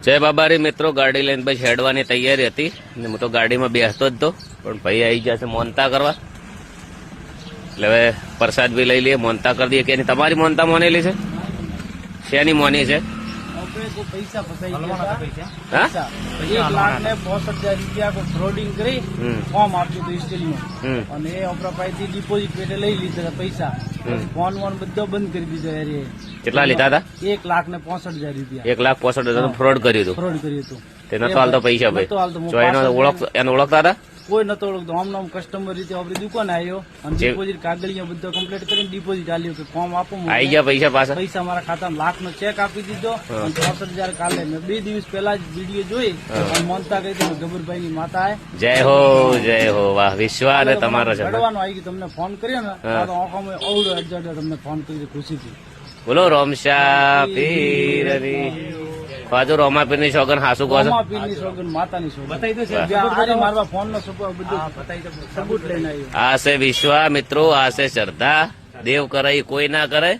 જય બાબારી મિત્રો, ગાડી લઈને પછી હેડવાની તૈયારી હતી ને હું તો ગાડીમાં બેસતો જ તો, પણ ભાઈ આવી ગયા છે મોનતા કરવા, એટલે હવે પ્રસાદ બી લઈ લઈએ, મોનતા કરી દઈએ. કે તમારી મોનતા મોનેલી છે? શેની મોની છે? પૈસા ફસાઈ ગયા હા? 1,65,000 ફ્રોડિંગ કરી ફોર્મ આપ્યું હતું સ્ટીલનું, અને એ અપરાપાઈથી ડિપોઝિટ પેટે લઈ લીધા પૈસા. ફોન વોન બધો બંધ કરી દીધો. કેટલા લીધા હતા? 1,65,000 રૂપિયા. 1,65,000 ફ્રોડ કર્યું હતું. ફ્રોડ કર્યું હતું. તે નતો હાલતો પૈસા ભાઈ? એને ઓળખતા હતા? કોઈ નતો ઓળખતો. આમ નામ કસ્ટમર રીતે આપણી દુકાન આવ્યો અને ડિપોઝિટ કાગળિયા બધો કમ્પ્લીટ કરીને ડિપોઝિટ આલ્યું કે ફોર્મ આપો. આવી ગયા પૈસા પાછા? પૈસા મારા ખાતામાં લાખનો ચેક આપી દીધો અને 65,000 કાલે. મેં 2 દિવસ પહેલા જ વિડીયો જોઈ અને મોનતા કરી હતી ગબરભાઈ ની માતા. જય હો જય હો, વાહ વિશ્વાસ તમારો છે. ચડવાનું આવી ગયું. તમને ફોન કર્યો ને તો આંખોમાં અવડો અજાડો તમને ફોન કરી ખુશીથી. બોલો રોમશા પીરની ખાજો, રોમા પીરની સોગન હાસુ કહો છો? રોમા પીરની સોગન, માતાની સોગન. બતાવી દો છે મારવા ફોન નો સબૂત લઈને આવ્યો. આ છે વિશ્વા મિત્રો, આ છે શ્રદ્ધા. દેવ કરે કોઈ ના કરે.